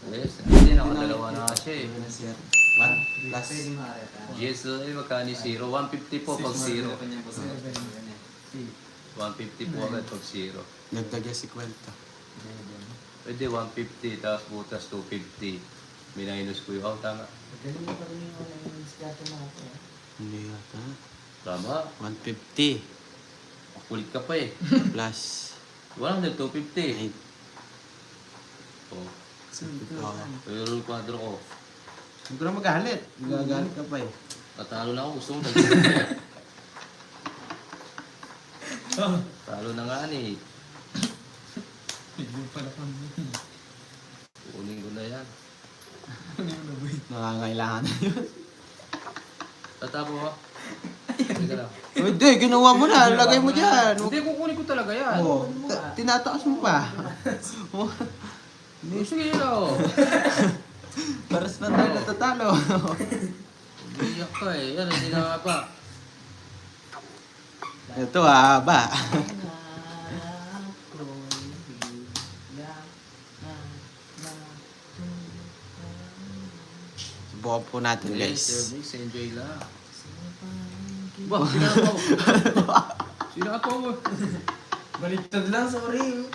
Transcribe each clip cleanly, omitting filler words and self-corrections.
Yes, hindi nakadalawa na nga siya eh. 1 plus. Yes, magkano 0? 150 po pag 0. 150 po agad pag 0. Nagdagya 50. Pwede 150 tapos butas 250. Minus ko yung tama. Hindi yata. Tama. 150 Kulit ka pa eh. plus. Wala na 250. 8. Oh, Oo. pero yung kwadro ko. Huwag ko na magalit. Magagalit ka pa eh. Tatalo na ako. Gusto mo talo na nga ni. Kunin ko na yan. Nangangailangan na yun. Tatapo ha? Hindi lang. Hindi, ginawa mo na. Lagay mo dyan. Hindi, kukunin ko talaga yan. Oo. Tinataas mo pa. Sige na oh. Paras na tayo natatalo. Biyak ka eh. Yan, hindi na nga pa. Ito haba. Subukan po natin guys. Service, enjoy lang. Bah, sinapaw. Sinapaw. Baliktad lang, sorry.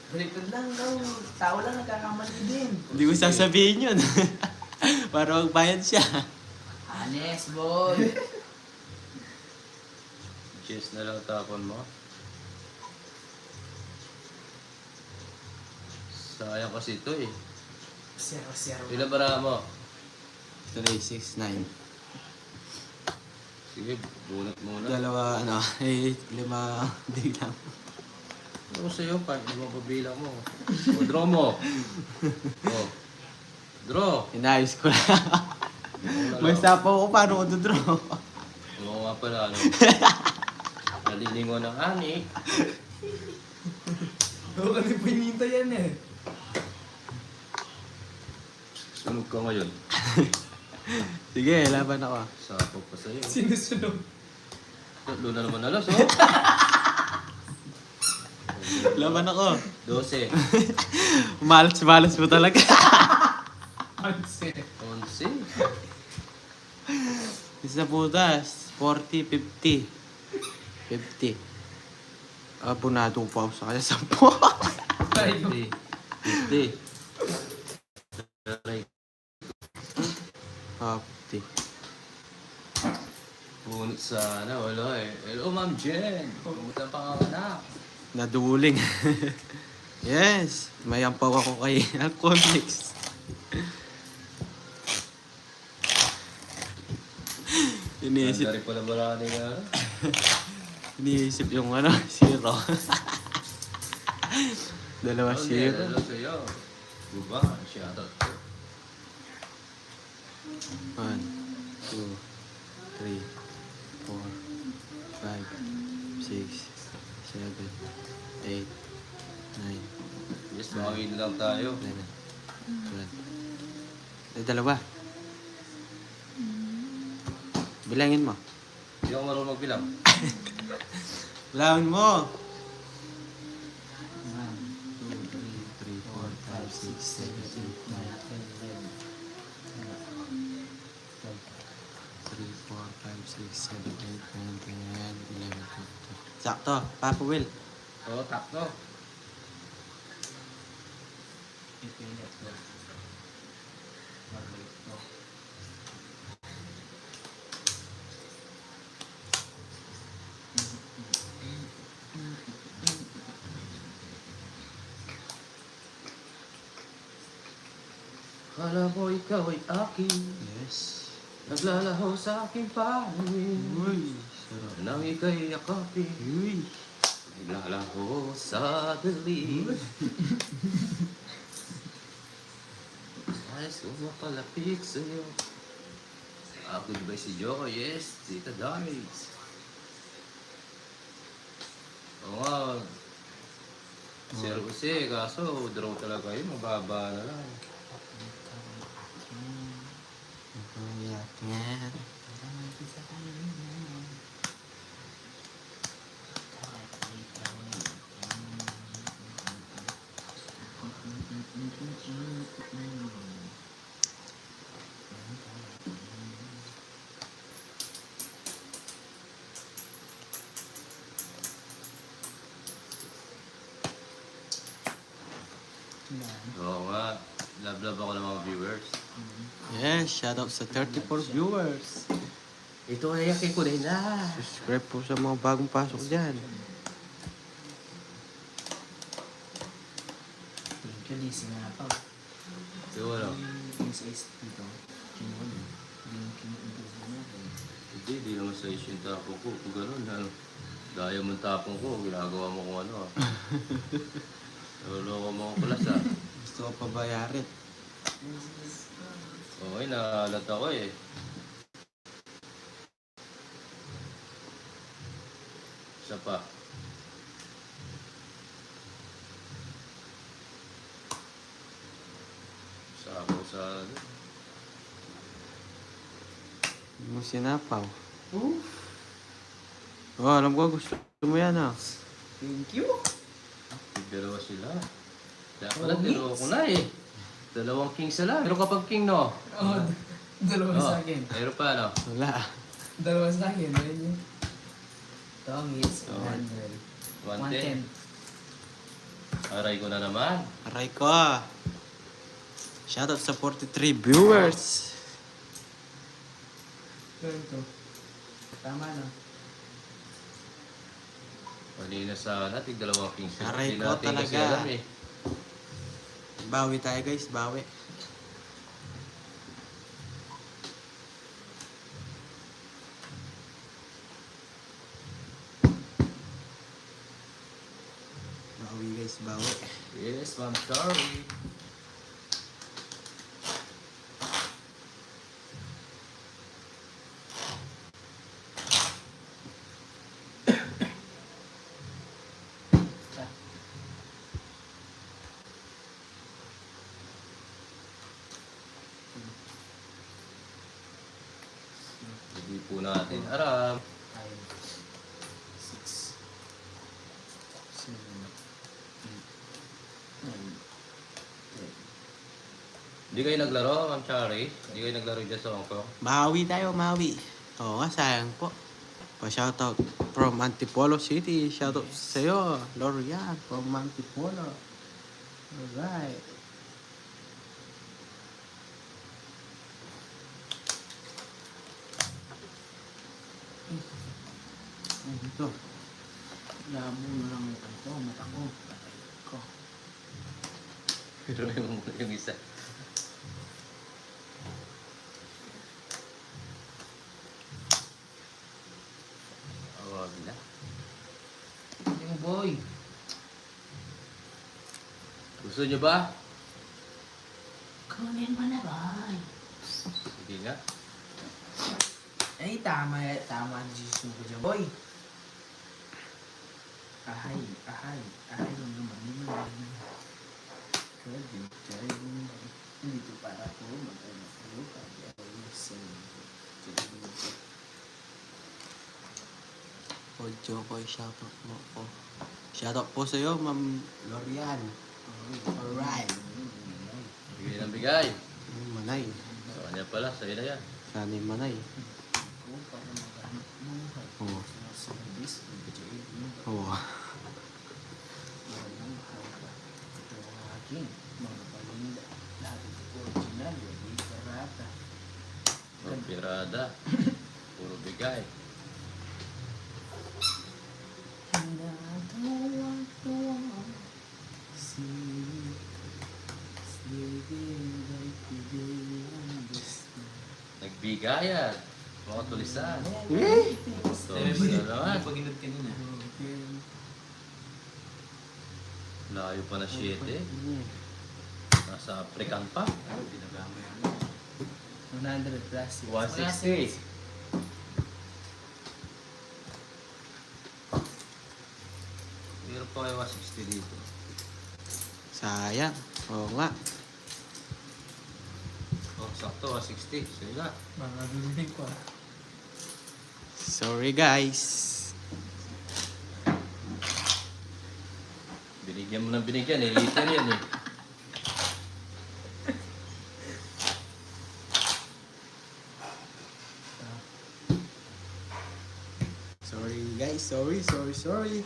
Baliktad lang daw. Tao lang nagkakamali din. Hindi ko sasabihin yun. Para magbayad siya. Honest, boy. Cheers na lang tapon mo. Sayang kasi ito eh. Zero. Ilan bara mo? 369. Sige, bunot muna. Dalawa, 5 di lang. Ano ko sa'yo? Kahit hindi mo pabilang mo. O, draw mo. O. Draw. Inayos ko lang. May sapaw ko paano ko dodraw. Oo nga pala, ano. Nalilingon ng ani. Oo, kasi pinita yan eh. Sunog ka ngayon. Sige, laban ako. Sapog pa sa'yo. Sinusunod. Tatlo na naman alas, oh. Laban ako. 12. Malas mo talaga. 11. 11. Isa putas. 40, 50. 50. Abonado pa ako sa kanya 10. 50. 50. Aray. 50. Punit sana, wala eh. Hello, Ma'am Jen. Kumusta ang panganak? Naduling. Yes. May ampaw ako kay Alconix. Iniisip, Dari pala marami nga. iniisip yung 0. Dalawa Hindi, 0. hello sa'yo. Diba? Shoutout ko. 1, 2, 3, 4, 5, 6, 7, 8, 9, Yes, makawin lang tayo. 11, 12. Dalawa. Bilangin mo. Hindi ako marunong magbilang. Bilangin mo. 1, 2, 3, 4, 5, 6, 7, 8, 9, 10. 3, 4, 5, 6, 7, 8, 9, 10, 11, 12. Sakto. Papa Will. Oo, takto. Kala mo ikaw ay akin, Yes. naglalaho sa aking paningin. Uy. Sarap. Nang ika'y yakapin, Uy. naglalaho sa dilim. Nais kong mapalapit sa'yo. Ako ba si Joe? Yes, Tita Darits. Oo nga. Zero kasi, kaso draw talaga yun, mababa na lang. Yan. Oo nga. Love ako ng mga viewers. Yes, shout out sa 34 viewers. Ito ay yakin ko din na. Subscribe po sa mga bagong pasok dyan. Actually, sinapa. Ito ano? Yung sa dito. Kinuha. Yung kinuha mo. Hindi naman sa issue yung tapong ko. Kung ganun, ano? Daya mo yung tapong ko, ginagawa mo kung ano ah. Naloloko mo ko plus ah. Gusto ko pabayarin. Okay, nakalat ako eh. Isa pa. Isa ako sa... Hindi mo sinapaw. Oh, alam ko gusto mo yan ah. Thank you. Dalawa sila. Kaya Oh, pala, dalawa ko na eh. Dalawang king sila. Pero kapag king, no? Oh, dalawa Oh, sa akin. meron pa, no? Wala. Dalawa sa akin. Ayun yun. Ito ang hits. Oh. 110. 110. Aray ko na naman. Aray ko. Shout out sa 43 viewers. Ito. Tama na. Kanina sa natin, dalawang king sila. Aray Hindi ko natin kasi talaga. alam eh. Bawi tayo guys, bawi. Bawi guys, bawi. Yes, I'm sorry. Hindi po natin aram. 5, 6, 7, 8, 9, 10. Hindi kayo naglaro, Ma'am Chari? Hindi kayo naglaro dyan sa Hong Kong? Bawi tayo, mawi. Oo nga, sayang po. Pa-shoutout from Antipolo City. Shoutout sa'yo, Lorian from Antipolo. Alright. Ito. Labo na lang ito. Mata ko. Patay ko. Pero yung isa. Awag na. Yung boy. Gusto nyo ba? Kunin mo na boy. Sige nga. Ay, tama. Tama ang Jesus ko dyan. Boy. Ahay. Ahay. Ahay. Naman. Kaya cari mo. Dito para ko. Magkano ko. Kaya Ojo ko, shoutout mo po. Shoutout po sa'yo, Ma'am Lorian. Alright. Bigay ng bigay. Manay. Sa kanya pala, sa'yo na yan. Sana yung manay. ko para maghanap buhay. Oo. Sa service, Oo. walang hawak. Ito ang aking mga paninda. Lahat ito original, hindi karata. Puro pirada. Puro bigay. Natuwa-tuwa si Sibigay ang gusto. Nagbigayan. Mga tulisan. Eh? Tulis na naman. Pag-inod kanina. Layo pa na 7. Nasa African pa. 100 plus. 160. Meron pa kayo 160 dito. Sayang. Oo nga. Oh, sakto 160. Sige nga. Mga bibiling ko. Sorry guys. Binigyan mo ng binigyan eh. Liter yan eh. Sorry.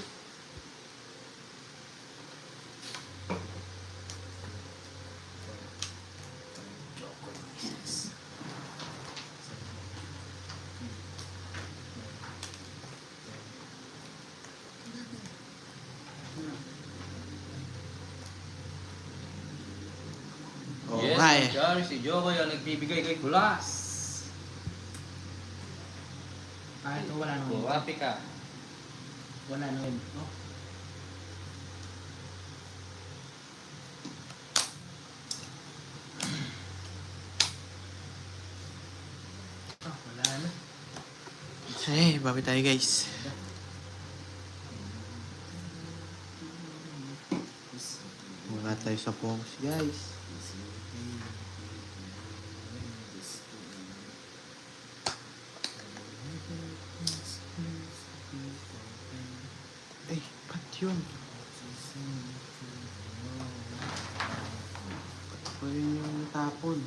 Oo Yes, nga eh. nandiyan si Jokoy ang nagbibigay kay Kulas. Ah, ito wala nang Buwapi ka. Wala nang oh. Ah, wala na. Hey, bawi tayo guys. Wala tayo sa focus guys. Eh, ba't yun? Ba't ko yun yung natapon?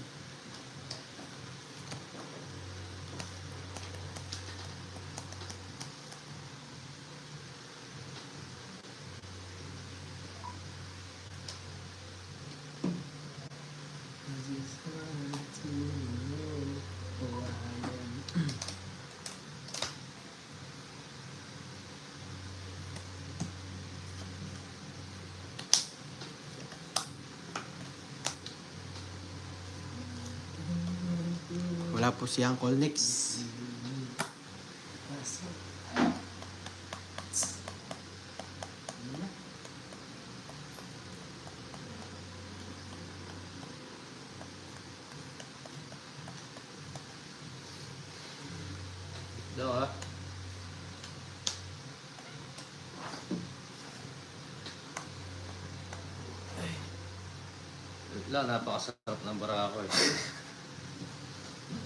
Wala po si Uncle Nix. Daw ha. Wait lang, napakasarap ng barako eh.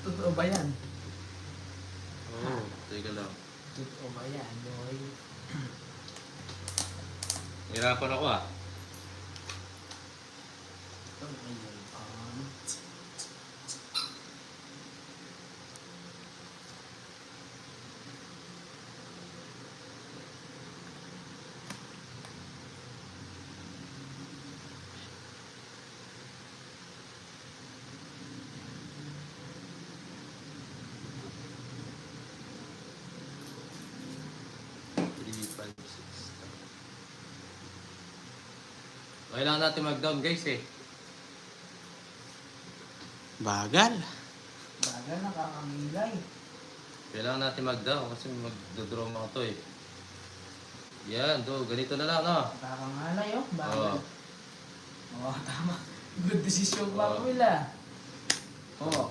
Totoo ba yan? Oo, teka lang. Totoo ba yan, boy? Hirapan ako ah. Oh my God. Kailangan natin mag-down guys eh. Bagal. Bagal, nakakamilay. Kailangan natin mag-down kasi magdodraw mga to eh. Yan, ganito na lang no. Nakakangalay, oh. Oo. Bagal. Oo, tama. Good decision ba Oo. ko nila? Oo.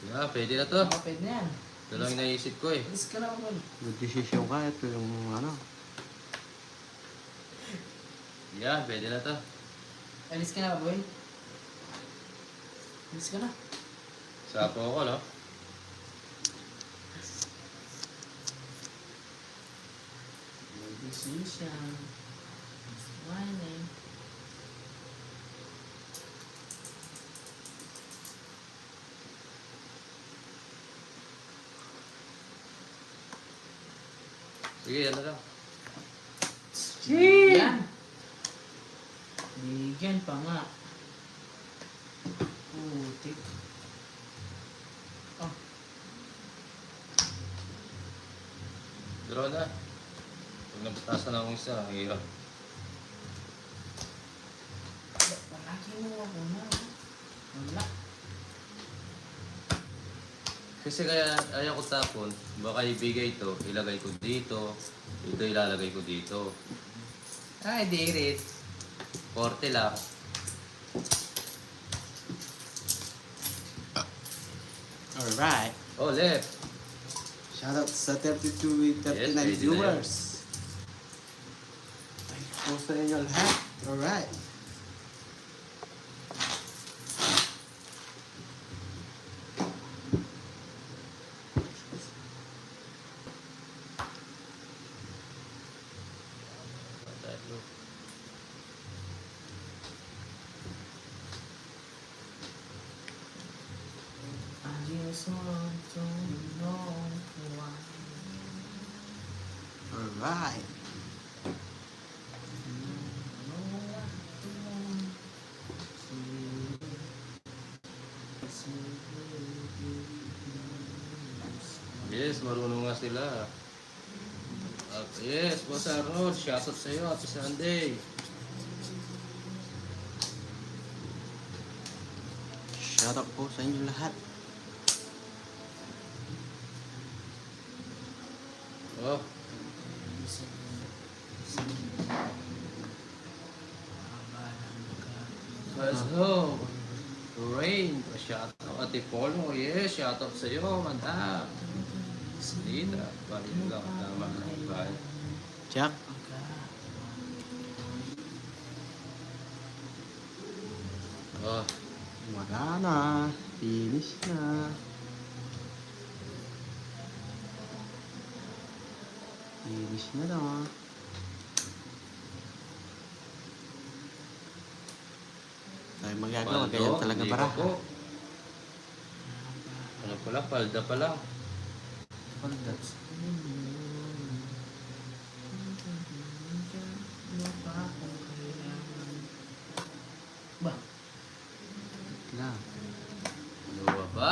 Yeah, pwede na to. Kapit na yan. Ito lang yung naisip ko eh. Alis ka na, Uncle. Good decision ka. Ito yung ano. Yan, pwede na to. Alis ka na, boy. Alis ka na. Sapo ako no. Good decision. It's whining. Sige, yan na lang. Yan. Bigyan pa nga. Putik. Oh, Draw na. Pag nabutasan na akong isa, ang hirap. palagi mo ako na. Wala. Kasi kaya ayaw ko tapon, baka ibigay ito, ilagay ko dito, ito ilalagay ko dito. Ay, dirit. Korte lang. Alright. Oh, left. Shoutout sa 32 with 39 Yes, pwede na viewers. Thank you po sa inyo lahat. Alright. I just want to know why. Alright. Alright. Yes, marunong nga sila. At yes, Boss Arnold, shoutout sa iyo, Happy Sunday. Shout out po sa inyo lahat. Oh, let's go. Rain, shoutout. Ate Polo, yes, shoutout sa iyo, madam. Dita, balik lang, tama. Bye. Jack. Oh, Wala na. Finish na. Finish na daw. Tayo magagawa. paldo, Ganyan talaga hindi bara. pa po. Ano pala, palda pa lang. That's ba? Wait lang. Ano ba ba?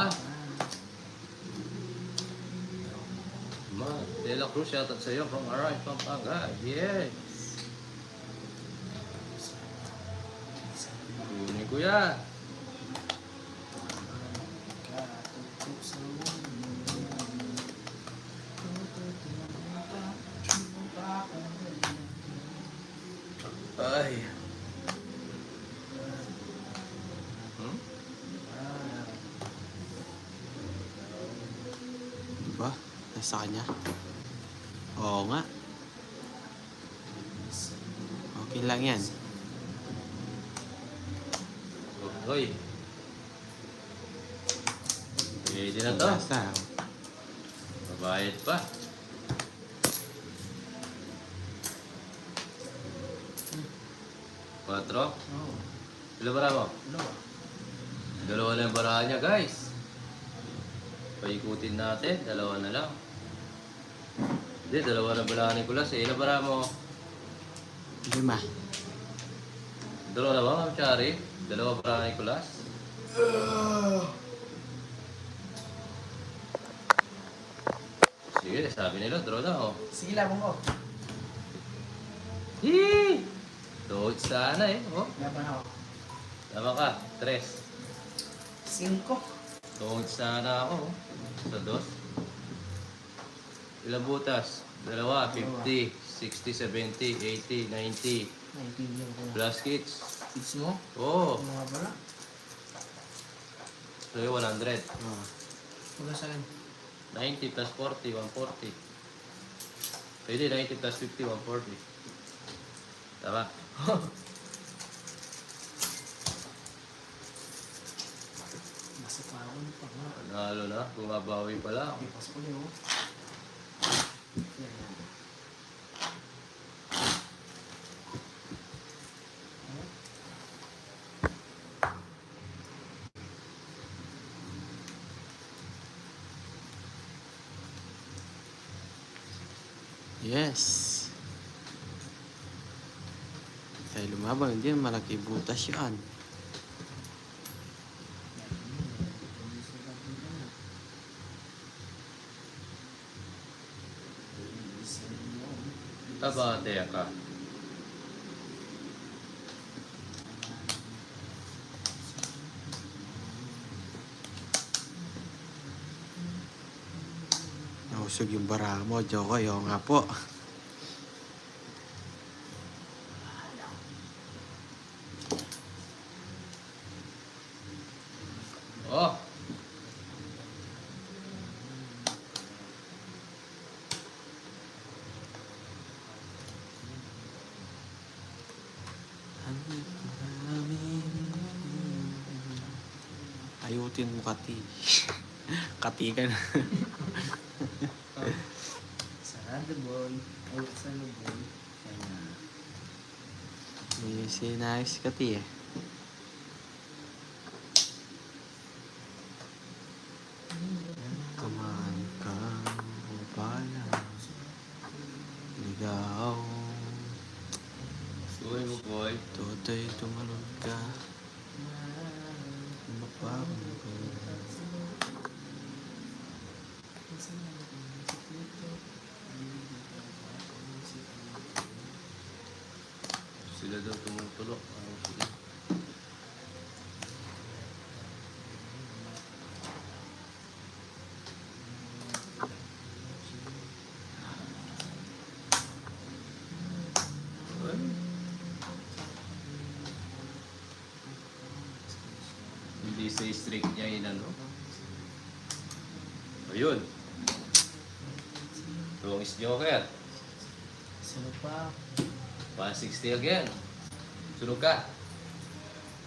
Ma, De La Cruz, shoutout sa iyo from Aray, Pampanga. Yes. Kunin ko yan. Ay. Hmm? Diba? Nasa kanya. Oo nga. Okay lang yan. Hoy. Pwede na to. Basta. Mabayad pa. Quatro. Oo. Ilan bara mo? Dalawa. Dalawa na yung barahan niya, guys. Paikutin natin. Dalawa na lang. Hindi, dalawa na barahan ni Kulas. Ilan bara mo? 5. Dalawa na ba, Ma'am Chari? Dalawa barahan ni Kulas? Sige, sabi nila, draw na, oh. Sige, labong ko. Hii! Dood sana eh, oh. Laban ako. Tama ka, 3. 5. Dood sana ako, oh. Sa dos. Ilang butas? Dalawa, 50, 60, 70, 80, 90. Naipigyan ko na. Plus kits. Kids mo? Oo. Ano nga pala? So yung 100. Oh. Wala sa akin. 90 plus 40, 140. Pwede, 90 plus 50, 140. Tama. Nasa pawon pa nga. Panalo na, bumabawi pa lang. Okay, pasok ko yun. Yan, yan. Yes. Kaya lumabang din, malaki butas yan. Tabate ka. Nahusog yung bara mo, Joko. Yung nga po. Oh! Ayutin mo, Kati. Kati ka na. Sarado boy. Ay, salo boy. Kaya May sinayos, Kati eh. Kumain ka, pala. Sila daw tumutulok. Ano sila? Ay. Hindi sa streak niya inano. Ayun. Rungis Joker. Sino pa? 160 again. Sunog ka.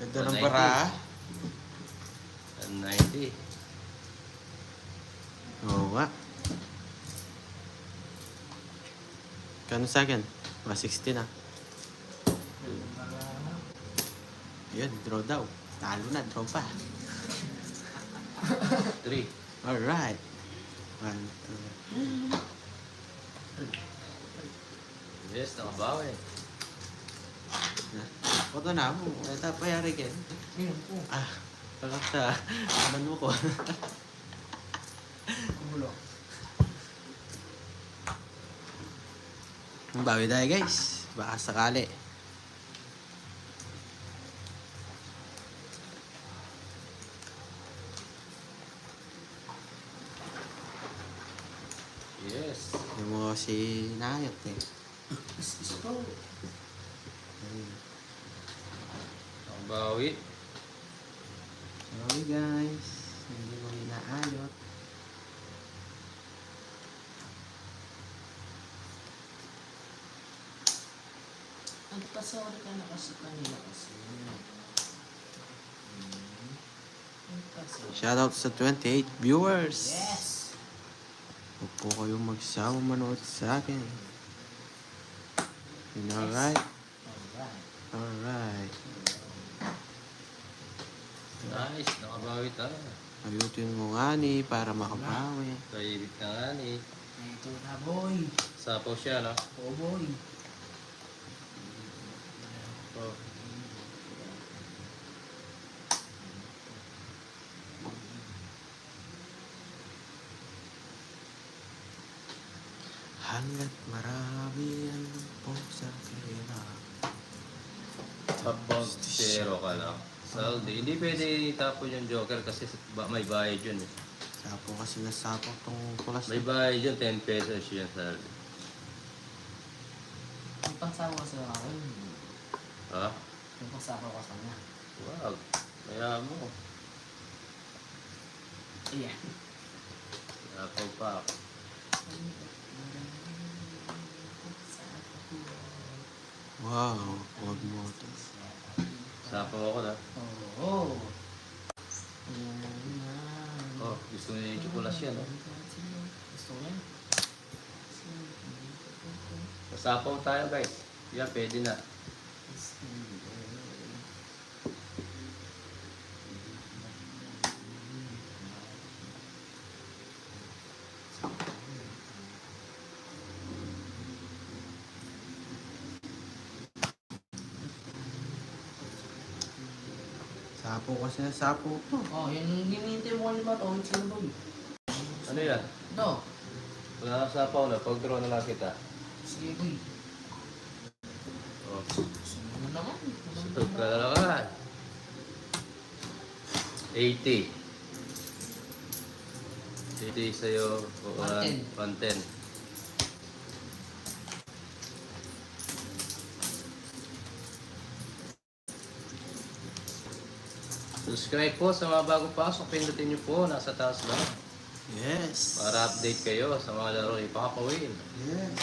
Ganda ng 190. bara. 190. Oo nga. Kano sa akin? 160 na. Yun, draw daw. Talo na, draw pa. 3. Alright. 1, 2. Yes, nakabawi. Ito na mo. Ito pa yari kin. Ayun po. Ah, parang sa ano ko. Kumulo. Bawi tayo guys. Baka sakali. Yes. Yung mo si Nayot eh. Is po. Ayun. Nakabawi. Sorry guys. Hindi mo inaayot. Nagpasawari ka na kasi kanila kasi. Nagpasawari. Shoutout sa 28 viewers. Yes! Huwag po kayong magsama manood sa akin. Alright? Alright. Alright. Nice, nakabawi tayo. Ayutin mo nga ni para makabawi. Kaibig na nga ni. Ito na boy. Sapaw siya, no? Oh boy. Oh. Hanggat marami ang po sa kira. About zero ka lang. Saldi. Hindi pwede itapon yung Joker kasi may bayad yun eh. Sapo kasi nasapo tong kulas. May bayad yun, 10 pesos yun, Saldi. Ang pangsawa ko sa akin. Ha? Yung pangsawa ko sa kanya. Wag. Kaya mo. Ayan. Sapaw pa ako. Wow, huwag mo to. Sapaw ako na. Oo. Oh, gusto niya yung tsukulas yan, no? Gusto ko yan. Sapaw tayo, guys. Yan, pwede na. Sapo kasi nasapo to. Oh, yung hinihintay mo kanina ba ito? Yung sino boy? Ano yan? Ito. Wala ka sapaw na. Pag-draw na lang kita. Sige boy. Oh. Sino na naman? Sutog ka na naman. 80. 80 sa'yo. 110. 110. Subscribe po sa mga bagong pasok. Pindutin niyo po. Nasa taas lang. Yes. Para update kayo sa mga laro ni Papa Will. Yes.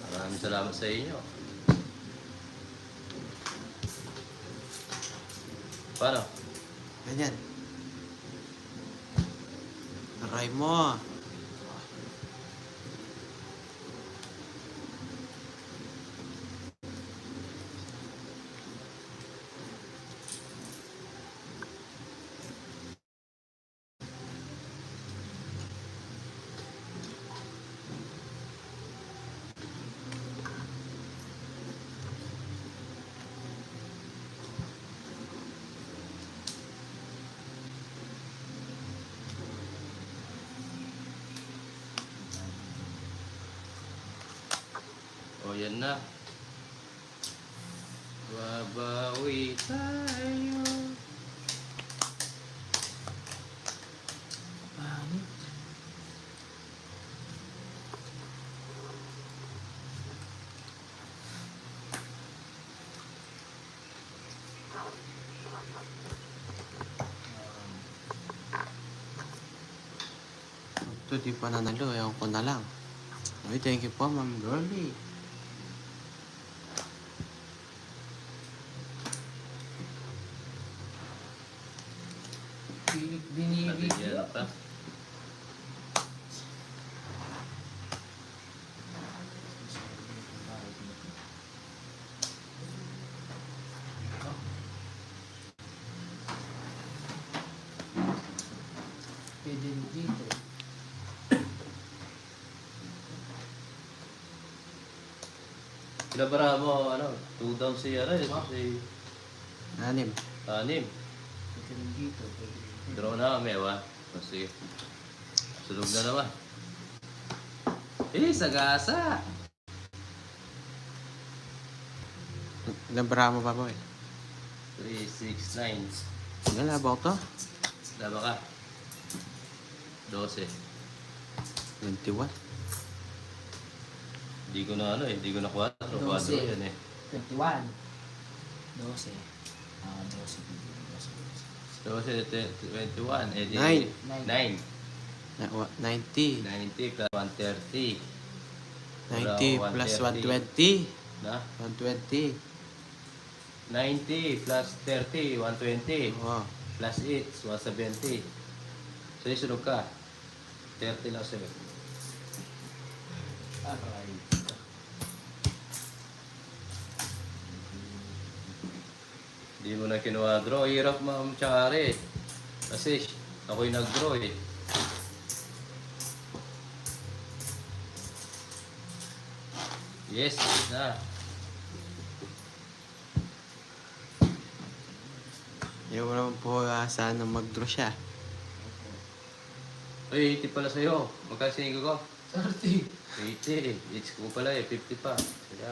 Maraming salamat sa inyo. Paano? Ganyan. Aray mo. O yan na. bawi tayo. Pangit. Ito di pa nanalo. Ewan ko na lang. Ay, thank you po, Ma'am Girlie. Binibig Nabigyan pa. Pwede dito. Pinabara mo, ano, 2 down si, ano, si 6. 6. Pwede dito. Pwede dito. Draw na kami, wa? O, sige. Sulog na naman. Sagasa! Ilang bara mo pa po eh? 3, 6, 9. Ilan na ba ito? Daba ka. 12. 21. Hindi ko na ano eh, hindi ko na 4. 4 yan eh. 21. 12. 12. 21, eh di... Nine. 9. 90. 90 plus 130. 90 Wala, plus 130. 120. Na? 120. 90 plus 30, 120. Oh. Plus 8, 170. So, isunod ka. 30 lang 7. Aray. Hindi mo na kinuha draw. Hirap ma'am Chari. Kasi ako'y nag-draw eh. Yes, na. Ayaw mo naman po sana mag-draw siya. Ay, 80 pala sa'yo. Magkano sinigil ko? 30. 80. It's ko pala eh. 50 pa. Kaya.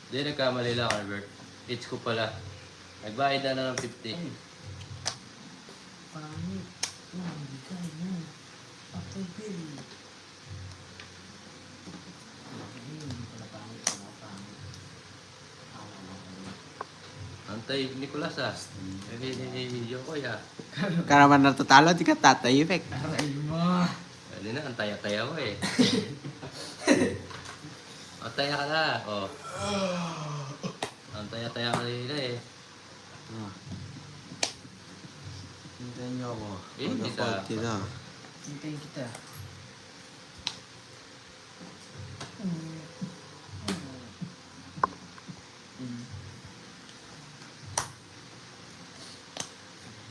Hindi, nagkamali lang, Albert. It's ko pala. Nagbayad na ng 50. Pangit. Bigay mo. After bill. Hindi pala pangit. Pangit. Antay, Nicolas ah. Yokoy ah. Karaman na tatalo, di ka tatayipek. Aray mo. Ano na, antaya-taya ko eh. Antaya ka na. Oh. Antaya-taya ka nila eh. Oh. Hintayin niyo ako. Eh, hindi ka. Pagka-40 na. Hintayin kita.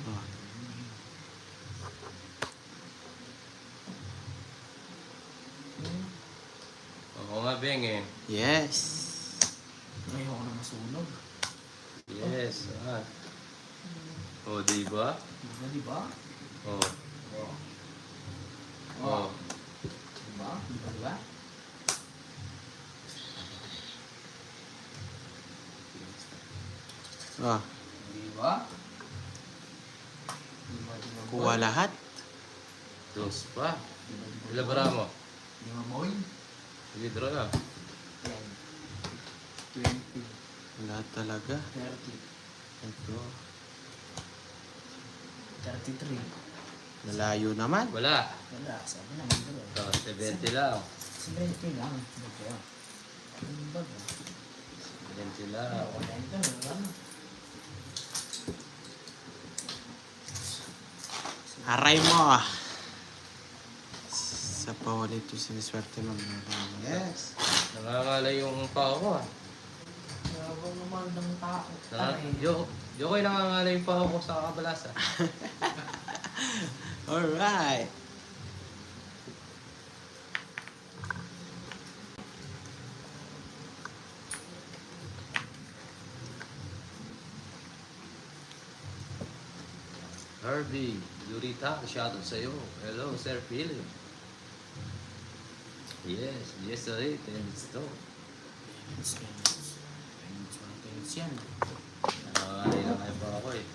Oh. Oo nga, Beng eh. Yes. Ayoko na masunog. Yes. Ah. Oh, di ba? Di ba? Oh. Oo. Oh. Di ba? Di ba? Oh. Di ba? Di ba? Di ba? Kuha lahat. Dos pa. Di ba? Di ba? Ilabara mo. Di ba, boy? Sige, draw na. 10, 20, Wala talaga. 30, Ito. 33. Nalayo naman. Wala. Wala, sabi naman bro. Oh, 70 lang. 70 lang. Bago. Ano ba ba? 70 lang. Wala ito, wala. Aray mo. Sa pawal ito siniswerte mo. Yes. Nangangalay yung pao ko ah. Grabe naman ng tao. Yokoy nangangalay yung pao ko sa kabalasa. Alright. Herbie, Lurita, shoutout sa'yo. Hello, Sir Philip. Yes, yes, sir. Tennis to. Tennis yan. Nangangalay na kayo pa ako eh.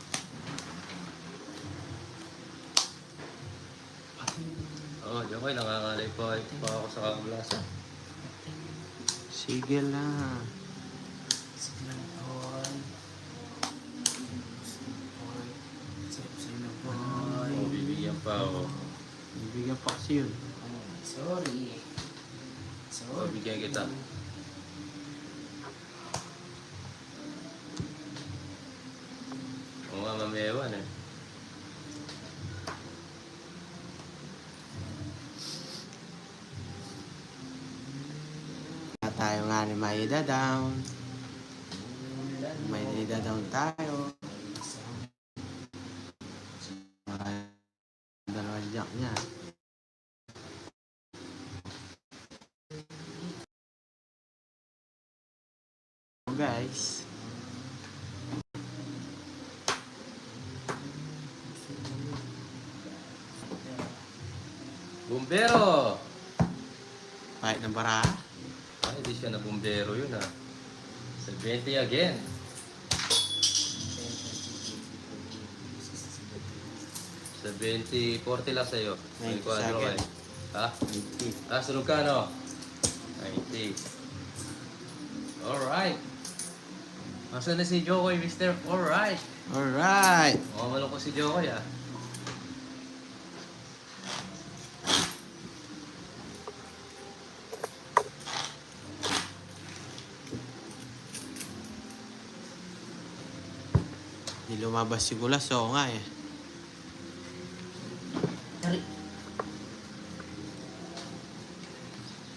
Oo, Jokoy, nangangalay pa ako sa kakulasa. Sige lang. Sige na, boy. Sige na, boy. Oo, bibigyan pa ako. Bibigyan pa kasi yun. Sorry. Oo, bigyan kita. Oo nga, mamewan eh. Tayo nga ni may down. May down tayo. Dalawang jack niya. So guys. Bumbero! Kahit ng bara. Ay, hindi siya na bumbero yun ah. 70 again. 70, 40 lang sa'yo. 90 Quadro sa akin. eh. Ha? 80. Ah, sunod ka no? 90. Alright. Masa na si Jokoy, mister? Alright. Alright. Makamalong ko si Jokoy ah. Di lumabas si Gulas. Oo nga eh. Sorry.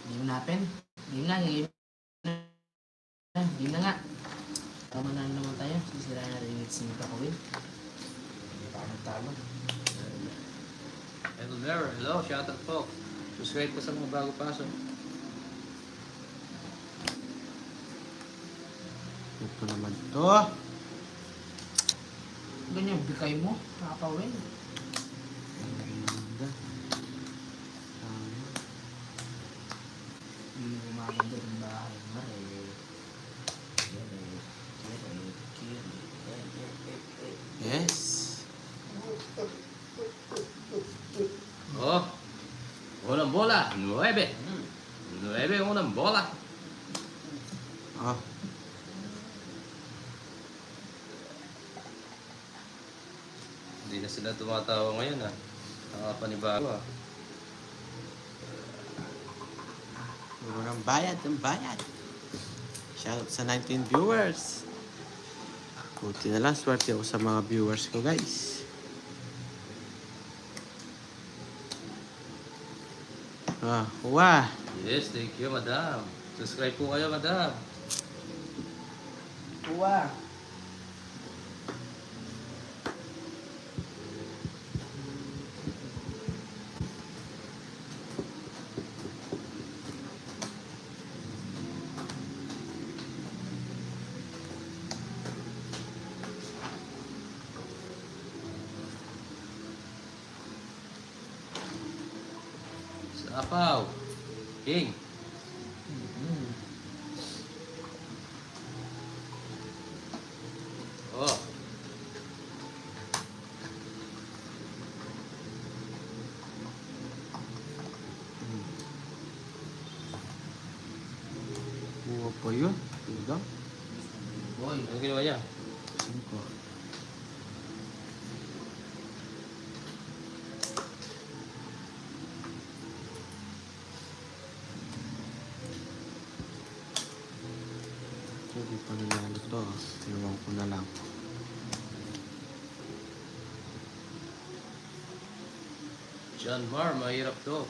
Game natin. Game na, game na. Game na nga. Tama na naman tayo. Sisira na rin yung simita ko win. Hindi pa ako nagtalo. Hello there. Hello, shoutout po. Subscribe po sa mga bago pasok. Ito naman to. Ganyan, bigay mo. Nakapa-win. Ganda. Tama. Hindi mo maganda ng bahay. Mare. Yes. Oh. Unang bola. 9. 9 unang bola. Oh. Hindi na sila tumatawa ngayon ah. Nakapanibago ah. Puro ng bayad, ng bayad. Shoutout sa 19 viewers. Buti na lang, swerte ako sa mga viewers ko, guys. Ah, wah. Yes, thank you, madam. Subscribe po kayo, madam. Uwa. Sapaw. King. Oh. Buwa pa yun. Tignan. Boy. Ano ginawa niya? 5. Hindi pa nanalo to. Iwan ko na lang. John Mar, mahirap to.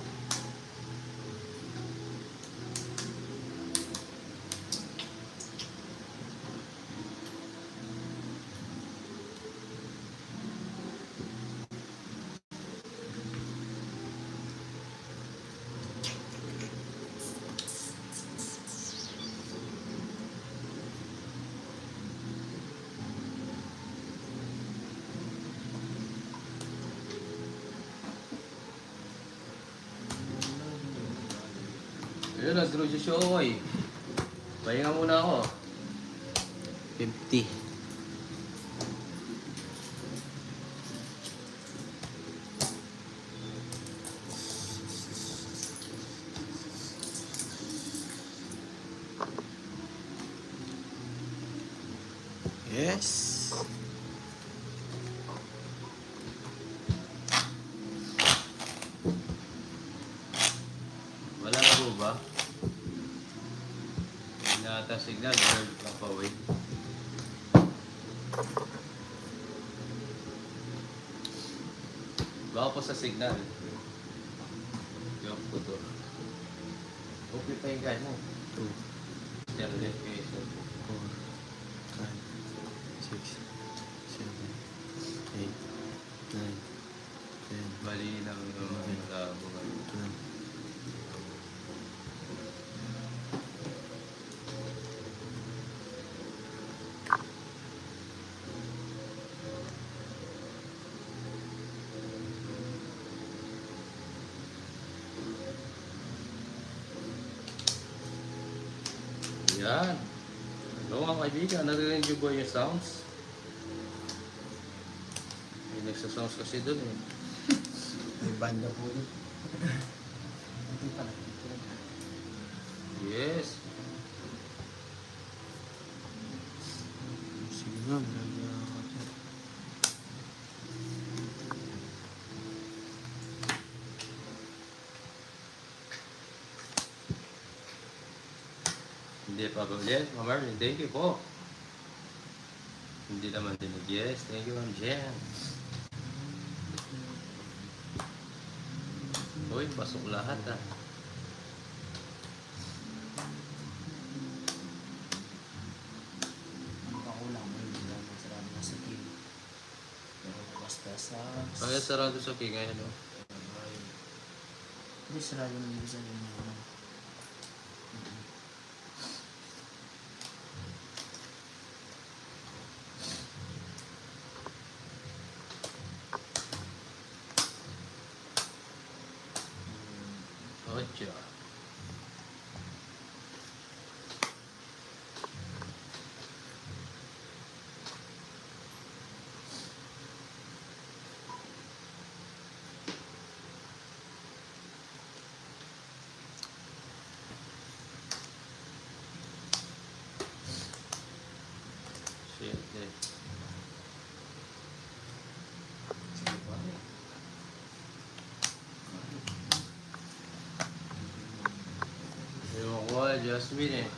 Ayun, nag-draw si Shokoy. Pahinga muna ako. 50. Yes. Wala na po ba? Hindi na ata signal. Bird lang pa wait. Baka po sa signal. Yung ko to. Okay pa yung guide mo. 2, Internet kayo. 4, 5, 6, 7, 8, 9, 10, Mali lang yung mga labo. 12. Yan. Hello mga kaibigan, narinig niyo ba yung sounds? May nagsasounds kasi dun eh. May banda po yun. Hindi pala. Yes. Sige nga, nalagyan ako dyan. Hindi pa ba? Yes, Ma'am Marlene, thank you po. Hindi naman dinig. Yes, thank you Ma'am Jen. Uy, pasok lahat ah. Ang kakulang mo hindi lang masarap na sa kill. Pero basta sa... Kaya sarado sa king ngayon. No? Hindi sarado na dito sa inyo. Ocho. Siete. Sige po. Ewan ko Jasmine eh.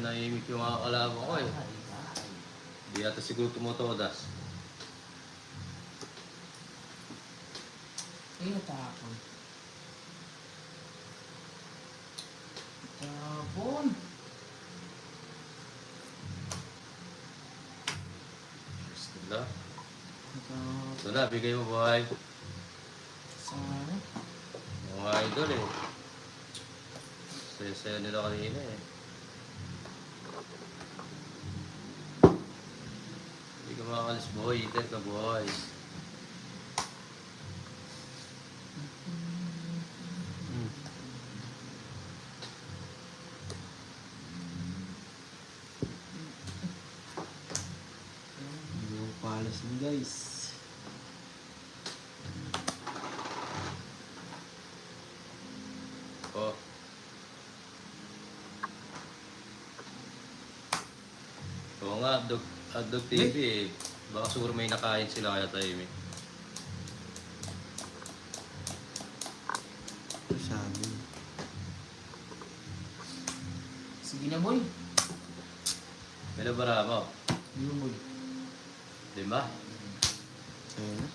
Nahimik yung mga kalaban ko eh. Di yata siguro tumutodas. Ay, natapon. Tapon. Sila. Natapon. Ito na, bigay mo buhay. Sana. Mga idol eh. Saya-saya nila kanina eh. Hindi ka makakalis buhay, eater ka buhay. Hindi ko palas mo guys. Oh. Oo nga, Adog TV eh. Baka siguro may nakain sila kaya tayo eh. Ito sabi. Sige na, boy. May nabara mo. Hindi mo, boy. Diba? Sa'yo na.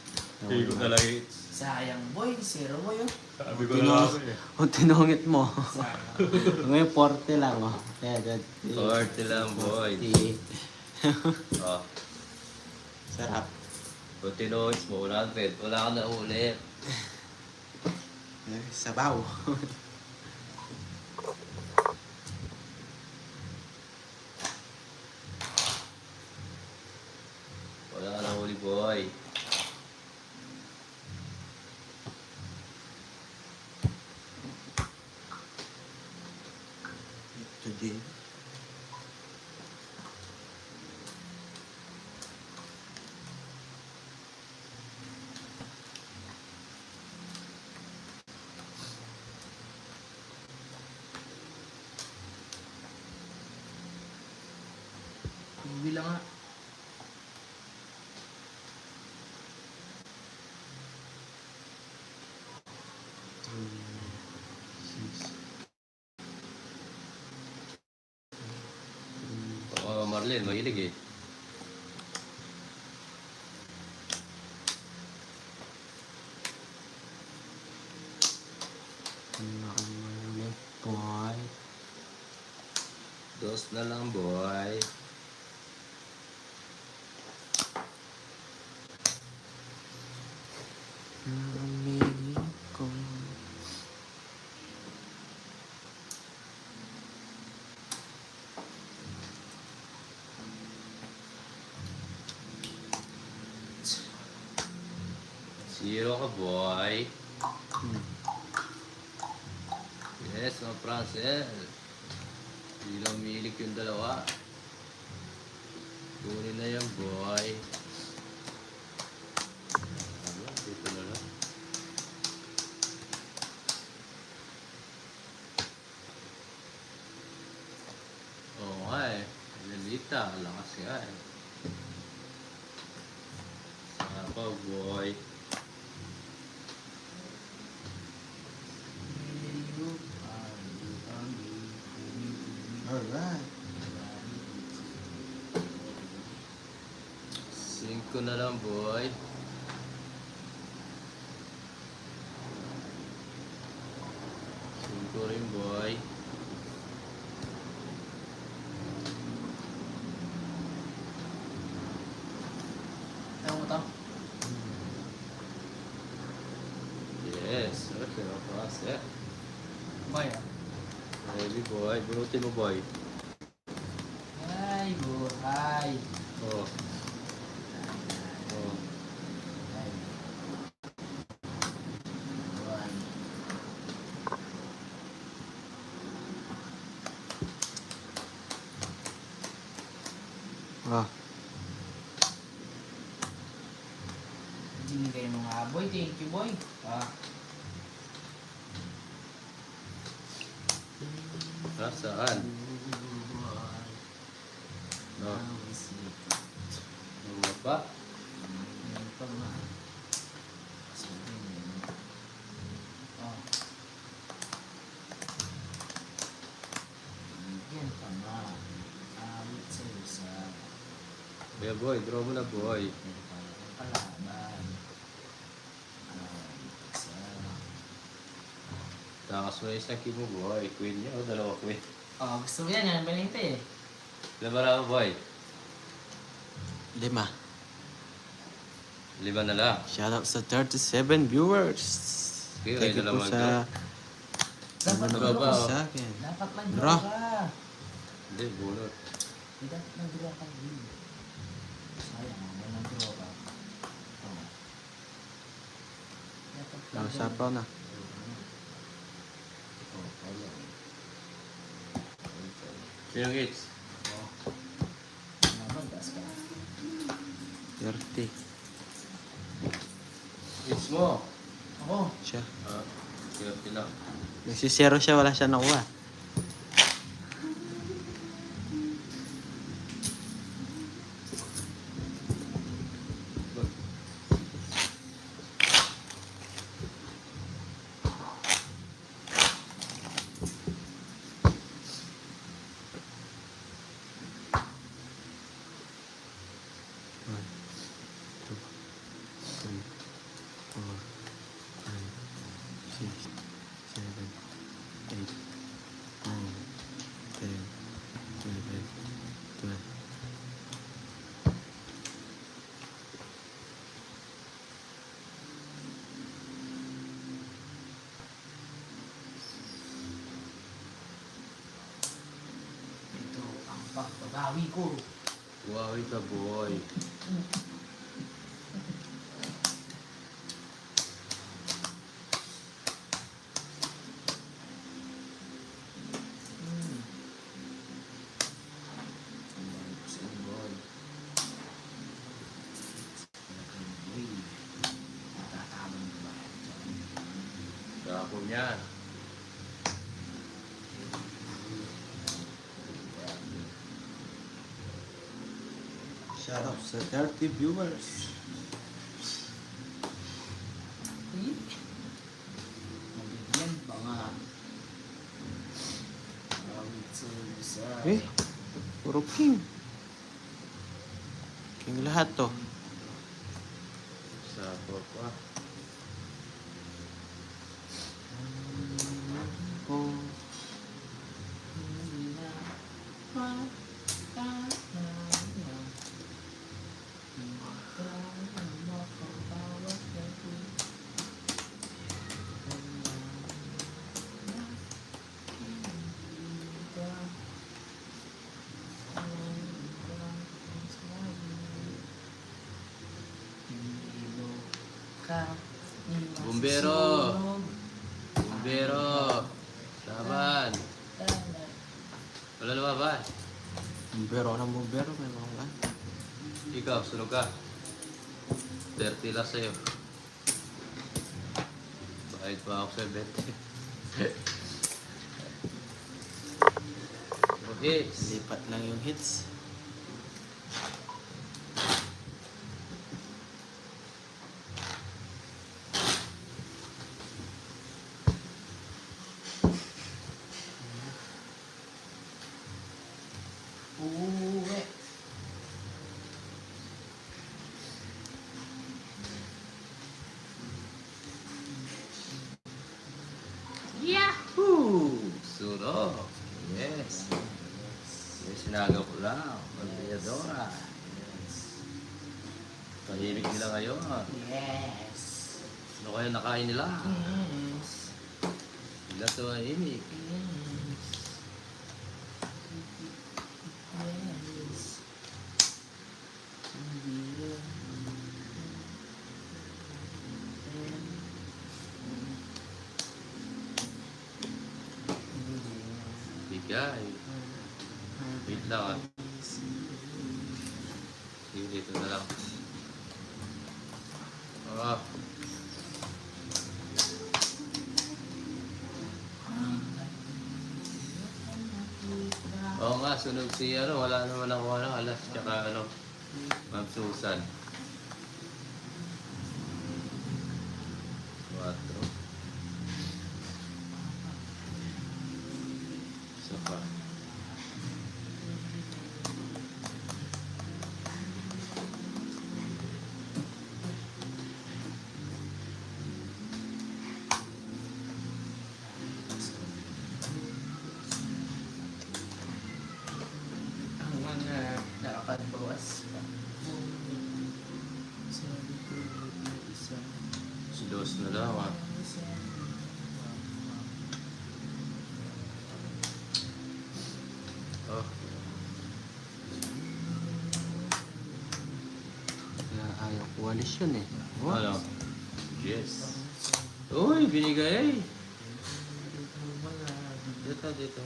Hindi ko talaga eh. Sayang, boy. Zero, boy, oh. Sabi ko Tino- na ako eh. O tinungit mo. Sayang. Ngayon 40 lang oh. Kaya 40 lang, boy. 40. Oh. Sarap. Kung tinuhits mo, 100. Wala ka na ulit. Sabaw. Wala ka na uli, boy. yan, mahilig eh. Nakamali, boy. Dos na lang, boy. Nakamili ko. Zero ka, boy. Hmm. Yes, mga Francel. Hindi lang umiilig yung dalawa. Kunin na yan, boy. Ano, dito na lang. Oo nga eh. Lalita, lakas nga eh. Sapa, boy. Alright. 5 na lang, boy. Cinco rin, boy. Tayo mo to? Yes, okay, no process. Boy, ah. Heavy, boy. Bunutin mo, boy. Ay, buhay. Oh. Oh. Ay. Buhay. Ah, Binigay mo nga, boy. Thank you, boy. Ah. Saan? No. Ano pa? Oh. Yan pa nga. Awit sa'yo sa Kaya, boy. Draw mo na, boy. palaban. Awit sa... Takas mo na isang king mo, boy. Queen niya o dalawa queen? Oh, gusto mo yan. Yan, balinte eh. Labara mo, boy. 5. 5 na lang. Shoutout sa 37 viewers. Okay, Thank you kayo na po lang sa Dapat Ano nanonood ba, po oh? sa akin. Dapat Draw. mag-draw ka. Hindi, bunot. Dapat mag-draw ka din. Sayang, may nag-draw ka. Oh. Dapat Nakasapaw na. Oh, kaya. Sinong hits? Oh. Nabagdas ka. 30. Hits mo. Ako. Siya. Ah, 30 lang. Nagsisero siya, wala siya nakuha. One, two, three, 4, 5, 6, 7, 8, 9, 10, 11, 12. Ito ang pagbabawi ko. Wow, ito, boy. Hmm. Boy. Tatabang ko ba? Dako niyan. Shoutout sa 30 viewers. Mabigyan pa nga. Awit sa isa. Eh, puro king. Yung lahat to. Sa pa. Oh. Bumbero! Bumbero! Laban! Wala lumaban. Bumbero ng bumbero. May mga ba? Ikaw, sunog ka. 30 lang sa'yo. Bakit pa ako sa 20? Okay. Lipat lang yung hits. Uwe. Yahoo! Sunog! Yes! May sinaga ko lang. Magbayadora. Tahimik nila ngayon. Yes. Ano kaya nakain nila? Yes. Sila tahimik. Yes. Yes. Bigay. Wait lang ah. Sige, dito na lang. Ah. Oo nga, sunog si ano, wala naman ako ano, alas, tsaka ano, Ma'am Susan. 4. Isa pa. Ang mga nakapagbawas pa. Si Dos na daw ah. Oh, Kaya ayaw ko walis yun eh. Oh. ano? Yes. Uy, binigay. Dito, dito.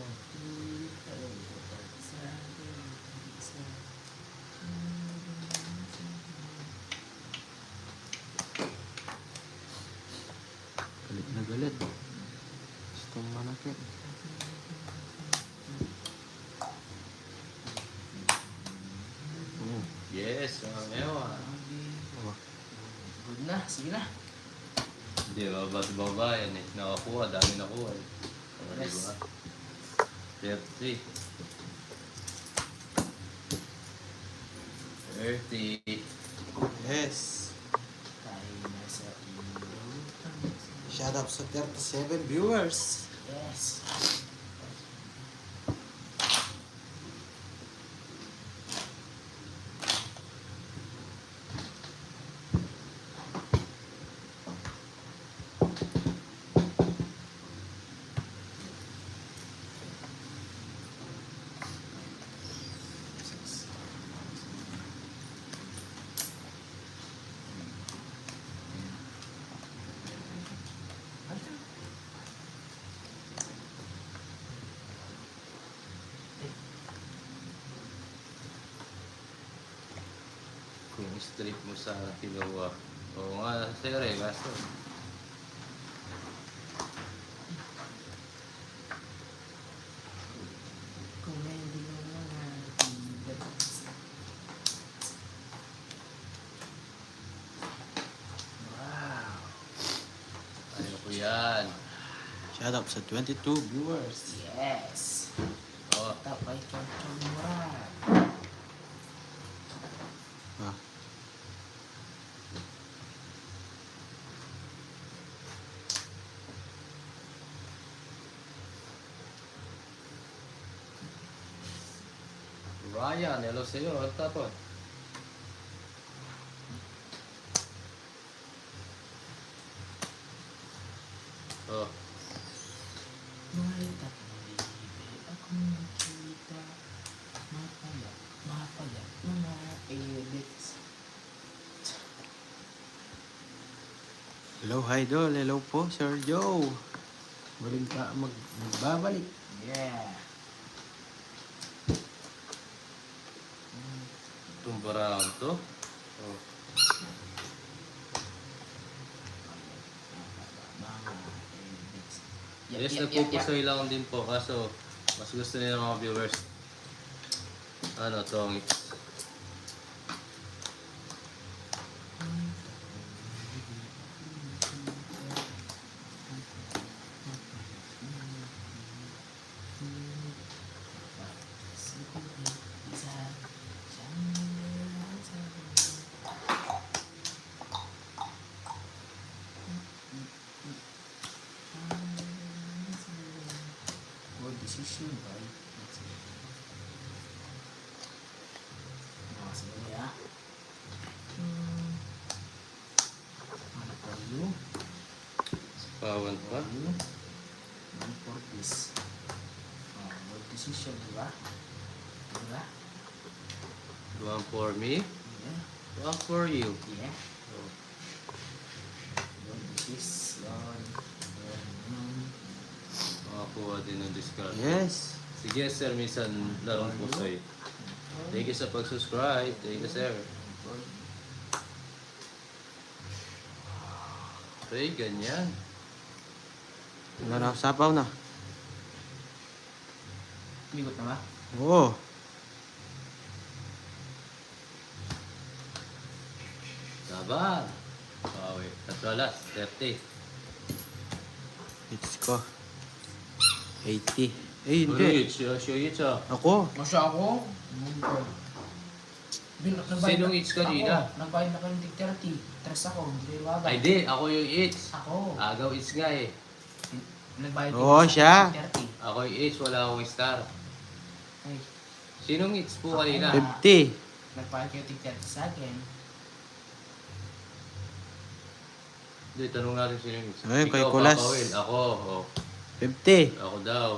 Galit na galit. Gustong manakit. Oh. Yes, ngayon. Oh. Good na, sige na. Hindi, baba yan eh. Nakakuha, dami nakuha eh. O, Yes. diba? 30. 30. Yes. Tayo na sa iyo. Shout out sa 37 viewers. Yes. Kung strip mo sa kinuha. Oo nga, sir eh, kaso. Kung hindi mo mga Wow. Ayaw ko yan. Shout out sa 22 viewers. Yes. Oh, Tapay kang murad. Ah. Ryan, hello sa'yo. Ano tapon? Oh. May tatlong libe akong nakita. Mapayat, mapayat, mga elits. Hello, Idol. Hello po, Sir Joe. Muling ka magbabalik. Yeah. Itong barang to. Oh. Mga elits. Yes, nagpupusoy lang din po. Kaso, mas gusto nila ng mga viewers. Ano, tongits. Good decision, boy. Sige ya. Ano for you? Pawan pa. For you. One for this. Oh, good decision, di ba? Di ba? One for me, Yeah. one for you. Yeah. Oh. Good decision. Makakuha din ng discount. Yes. Sige sir, minsan larong pusoy. Thank you sa pag-subscribe. Thank you sir. Okay, ganyan. Wala na, sapaw na. Migot na ba? Oo. Sabar. Okay, tatwalas, 30. It's ko. 80. Eh, Ano hindi. yun? Show it siya. Ako. Masya ako? Sinong each kanina? Ako, nagbayad na kayo ng 30. Tres ako, hindi kayo bagay. Ay di, ako yung each. Ako. Agaw each nga eh. Nagbayad Oo, siya. 30. Ako yung each, wala akong star. Ay, Sinong each po kanina? 50. nagbayad kayo ng 30 sa akin. Hindi, tanong natin sinong each. Ay, kay Ikaw, Kulas. Papa Will. Ako, oh. 50. Ako daw.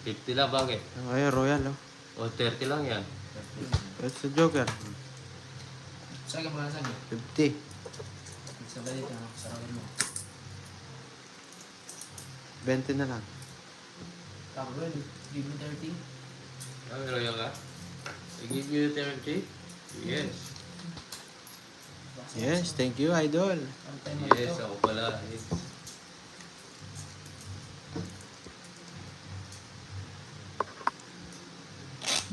50 lang, bakit? Ay, Royal, oh. O, 30 lang yan. That's the Joker. Sa akin mga sabi. 50. Sabay dito na sa rawin mo. 20 na lang. Tapos, give me 30. Ah, meron yan ka? I give you 30? Yes. Yes, thank you, Idol. Ang time mo Yes, dito. ako pala. Yes.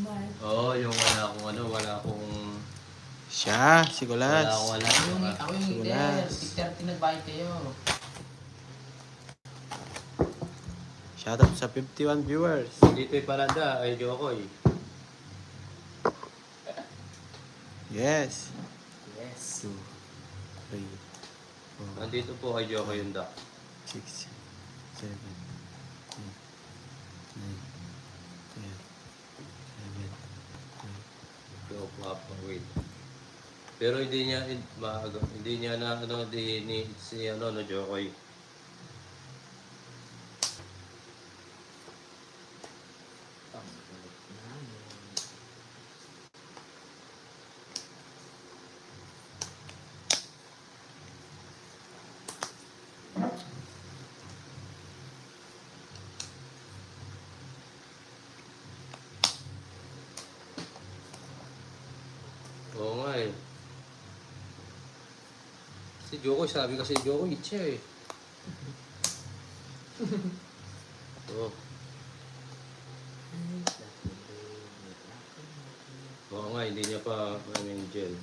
Mark. Oo, yung wala akong... Siya, si Wala Kulas. akong wala. Ako yung hindi. Sulas. 30 nagbayad kayo. Shoutout sa 51 viewers. Dito'y parada, ay Jokoy. Yes. Yes. 2, 3, 4, Nandito po kay Jokoy yung duck. 6, 7, 8, 9, 10, 11, 12. Yo, Papa, wait. Pero hindi niya, hindi niya na, si Jokoy. Oo nga eh. Si Jokoy, sabi kasi Jokoy, itcha eh. Oo. Oo nga, hindi niya pa yung gel.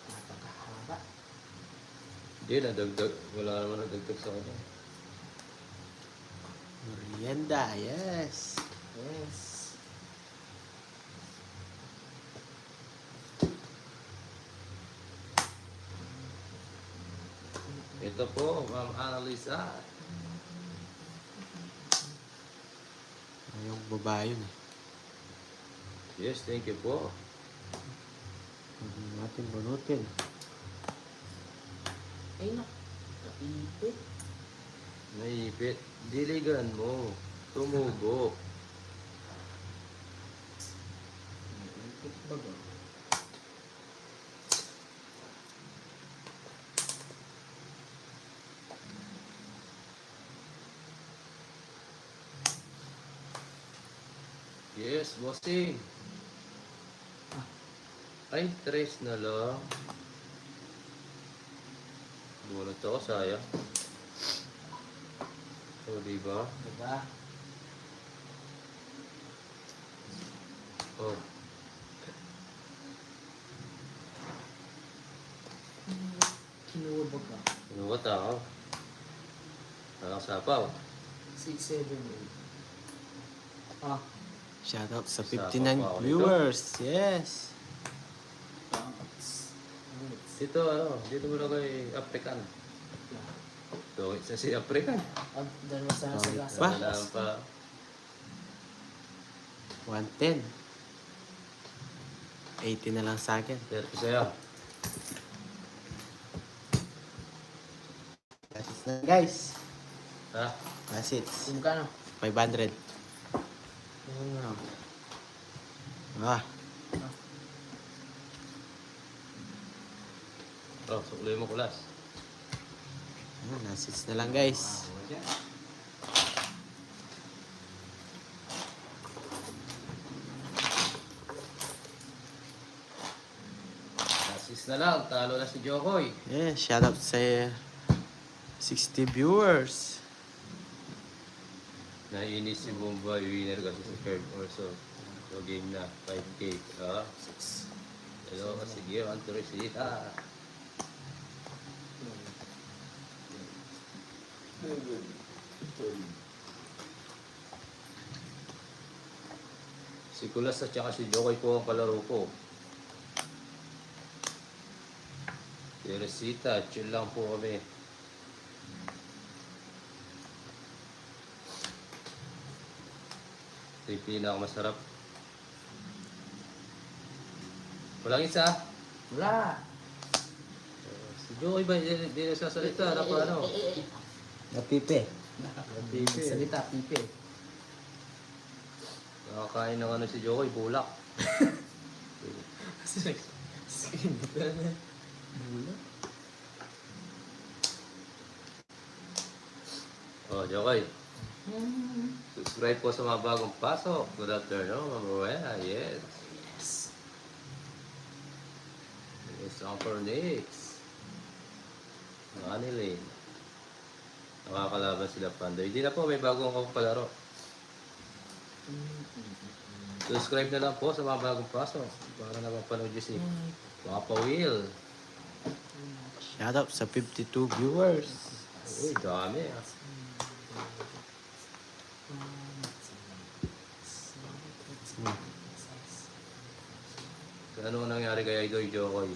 Napakahaba. Hindi, nadagdag. Wala naman nadagdag sa kanya. Merienda, yes. Yes. Ito po, Ma'am Annalisa. Yung babae yun eh. Yes, thank you po. Huwag natin bunutin. Ay, napipit. Naipit. Diligan mo. Tumubo. Napipit ba ba? Yes, bossing. Ay, tres na lang. Bunot ako, sayang. O, diba? Diba? Oh, Kinuwabag ka. ano ba tao? Nakasapaw. 6, 7, 8. Ah, Shoutout sa Isa 59 pa ako viewers. Yes. Dito, ano, dito mo na kay African. So, isa si African. dalawa sa Bakit gasa. ba? Wala pa. 110. 80 na lang sa akin. Pero sa'yo. That's it na guys. Ha? That's it. Yung kano? 500. Yung ano? Ah, Oh, suklay mo kulas. that's it na lang guys. Assist na lang. Talo na si Jokoy. Yeah, shoutout sa 60 viewers. Naiinis si Bombay. Winner kasi si Kurt Orso. So, game na. 5K. Ah, 6. Hello, sige. Antorisita. Si Kulas at saka si Jokoy po ang kalaro ko. Teresita, chill lang po kami. Ito yung pinakamasarap. Walang isa. Wala. Si Jokoy ba, hindi nagsasalita. Ano pa ano? Napipe. Pipi. Salita, pipe. Nakakain ng ano si Jokoy, bulak. Skin ka na. Bula. Oh, Jokoy. Subscribe po sa mga bagong pasok. Good afternoon, Ma'am Rowena. Yes. Yes, Uncle Nix. Manilin. Nakakalaban sila Pandoy. Hindi na po, may bagong akong palaro. Subscribe na lang po sa mga bagong pasok. Para na mapanood nyo si Papa Will. Shoutout sa 52 viewers. Uy, dami ah. Ano nangyari kay Idol Jokoy?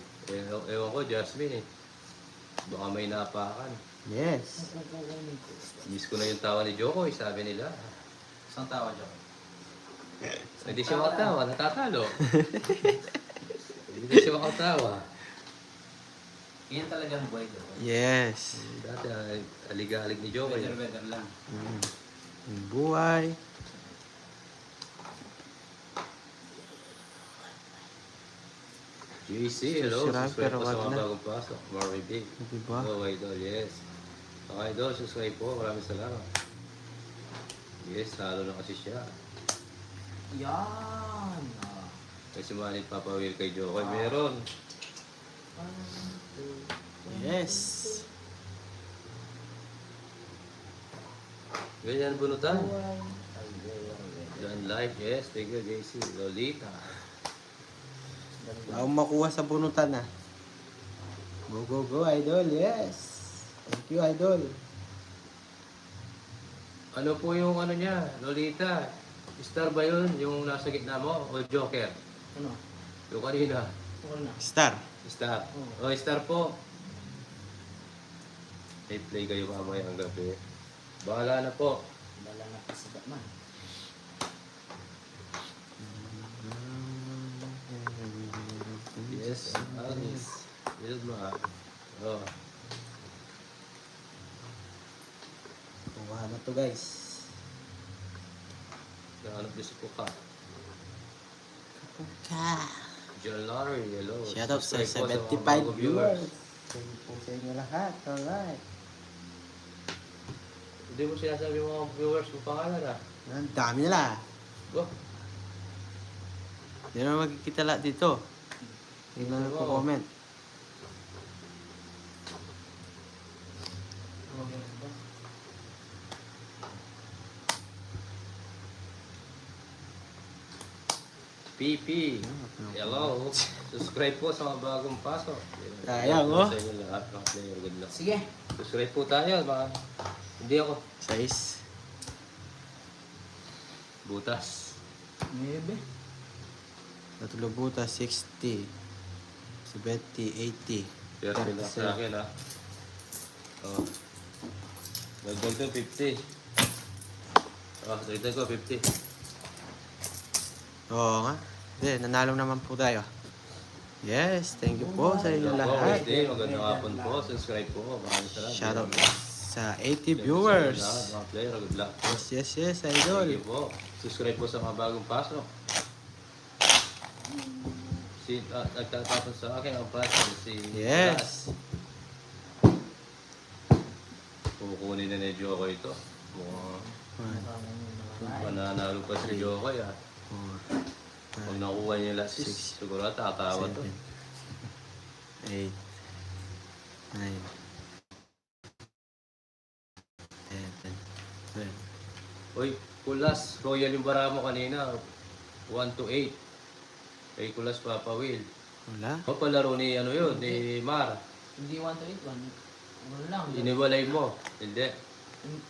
Ewan ko, Jasmine eh. Baka may napakan. Yes. Miss ko na yung tawa ni Jokoy, sabi nila. Isang tawa dyan. Hindi siya makatawa, natatalo. Hindi siya makatawa. Yan talaga ang buhay dyan. Yes. Dati aligalig ni Jokoy. Weather lang. Yung buhay. JC, hello. Subscribe, Subscribe pero po sa wag mga na. bagong pasok. Marvin Big. Diba? Oh, Idol, yes. Mga Idol, subscribe po. Maraming salamat. Yes, talo na kasi siya. Yan. Ah. Kasi manit papawil kay Jokoy. Meron. Yes. Ganyan bunutan. Dan live, yes. Thank you, JC. Lolita. Ako makuha sa bunutan ah. Go, go, go, idol. Yes. Thank you, idol. Ano po yung ano niya, Lolita? Star ba yun? Yung nasa gitna mo? O Joker? Ano? Yung kanina. Ano na? Star. Star. O, Star po. May play kayo mamaya ang gabi. Bahala na po. Wala na pa sa man. Yes, Alice. Wilma. Oh. Kuha na to guys. Nahanap niyo si Puka. Puka. John Larry, hello. Shout out sa Subscribe po 75 mga bagong viewers. Thank you po sa inyo lahat. Alright. Hindi mo sinasabi mga viewers kung pangalan ah. Ang dami nila. Ba? Hindi na magkikita lahat dito. Tingnan ko comment. PP. Hello. Subscribe po sa mga bagong pasok. Sayang, oh. Sa inyo lahat ng player. Good luck. Sige. Subscribe po tayo. Mga... Hindi ako. 6. Butas. 9. Natulog buta 60. 70, 80. Pero sila sa akin ah. Oh. Dagdag to 50. Oh, dagdag ko 50. Oo nga. Hindi, nanalo naman po tayo. Yes, thank you po sa inyo lahat. Wednesday, magandang hapon po. Subscribe po. Maraming salamat. Shout out sa 80 Thank you viewers. sa inyo lahat, mga player. Good luck. Yes, Thank idol. you po. Subscribe po sa mga bagong pasok. Nagtatapos sa akin ang pasok si Yes. Kukunin na ni Joko ito. Mukhang mananalo pa si Joko ah. 4, Pag nakuha niya yung last 6, siguro tatawa to. 8, 9, 10, 12. Uy, Kulas, Royal yung bara mo kanina. 1 to 8. Kay Kulas Papa Will. Wala. O palaro ni ano yun, ni Mar. Hindi 1 to 8. 1 lang. Iniwalay mo. Hindi.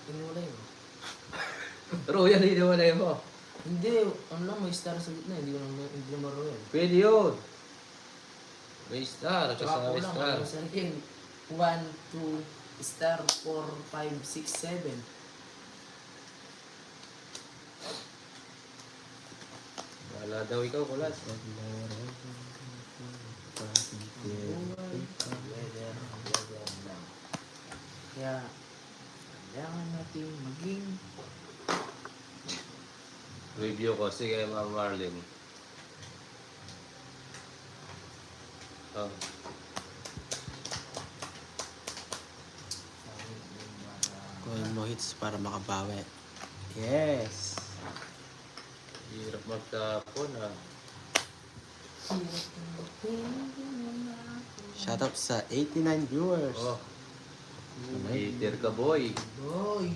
Iniwalay mo. Royal, iniwalay mo. Hindi. Ano lang, may star sa gitna. Hindi na maroon. Pwede yun. May star, Tsaka kasama may kulang. star. Ano sa akin? 1, 2, star, 4, 5, 6, 7. Wala daw ikaw, Kulas. Kaya, kailangan natin maging Review ko. Sige, Ma'am Marlene. Oh. Kuhin mo hits para makabawi. Yes. Hirap magtapon ah. Shoutout sa 89 viewers. Oh. Hater ka, boy. boy.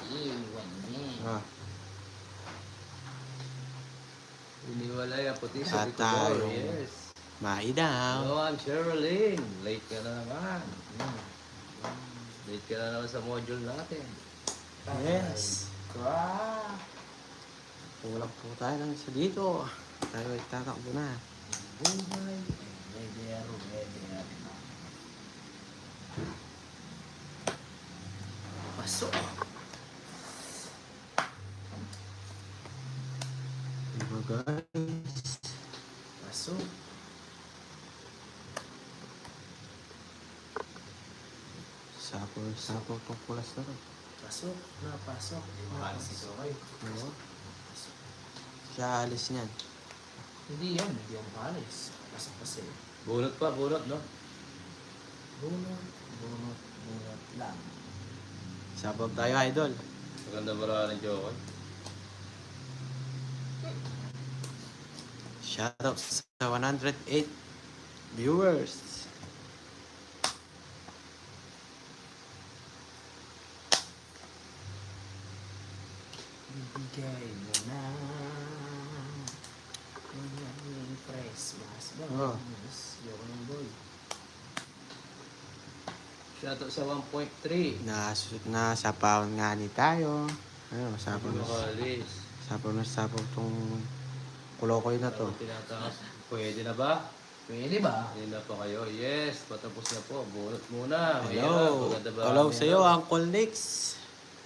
Iwan niya. Ah, Iniwalay ang puti sa At Tito Boy. tayo. Yes. maidaw. Hello, I'm Sherilyn. Late ka na naman. Late ka na naman sa module natin. Yes. Wow. Kulang po tayo ng isa dito. Tayo ay tatakbo na. Buhay. Medero. Pasok. Diba guys? Pasok. Sapo tong pulas na to. Pasok. Pasok. Okay. Oo. Siya alis niyan. Hindi yan. Hindi yan palis. Pasok kasi. Bunot pa, bunot, no? Bunot lang. Sabog tayo, idol. Maganda bara ng Joko. Shoutout sa 108 viewers. Bibigay mo na ang Christmas. Oh. Yoko ng boy. Shoutout sa 1.3. Nasapawan nga ni tayo. Ano, sapaw Hindi na. makalis. Sapaw tong kulokoy na to. Tinatakas. Pwede na ba? Pwede ba? Hindi na po kayo. Yes, patapos na po. Bunot muna. Hello. Maganda ba? Hello sa iyo, Uncle Nix.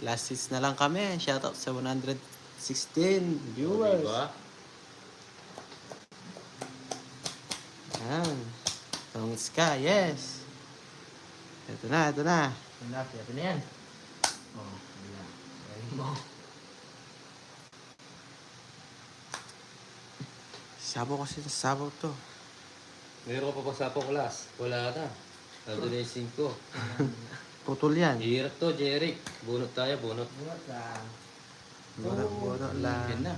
Last hits na lang kami. Shoutout sa 116 viewers. Diba? Yan. Tongits ka, yes. Ito na, ito na. Ito na yan. Oh, wala. Galing mo. Sabaw kasi sabaw to. Meron ka pa sa class. Wala na. Nandun na yung 5. Putol yan. Hirap to, Jeric. Bunot tayo, bunot. Bunot lang. Buro lang. Yan na.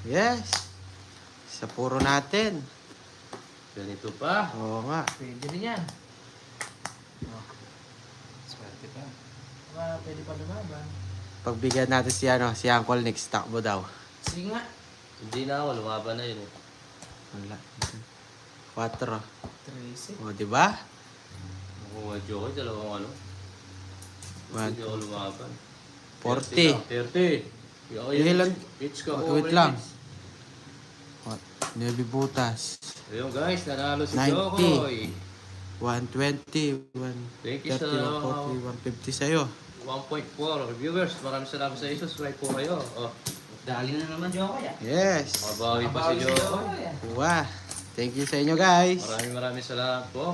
Yes. Sa puro natin. Ganito pa. Oo nga. Pwede rin yan. Oh, Swerte pa. pwede pa lumaban. Pagbigyan natin si Uncle Nix, takbo daw. Sige nga. Hindi na ako. Lumaban na yun eh. Wala. 4. Tracy. O, di ba? Ako nga joke. Dalawang ano. Hindi ako lumaban. 40. 30. Ilan? Hits ka. Wait lang. What? Nebi butas. Ayun guys, nanalo si 90. Jokoy. 120, Thank you 130, sa 140, 150 sa'yo. 1.4 viewers. Maraming salamat sa iyo. Subscribe po kayo. Oh, Dali na naman, Jokoy. Yes. mabawi pa si Jokoy. Wah. Thank you sa inyo guys. Maraming salamat po.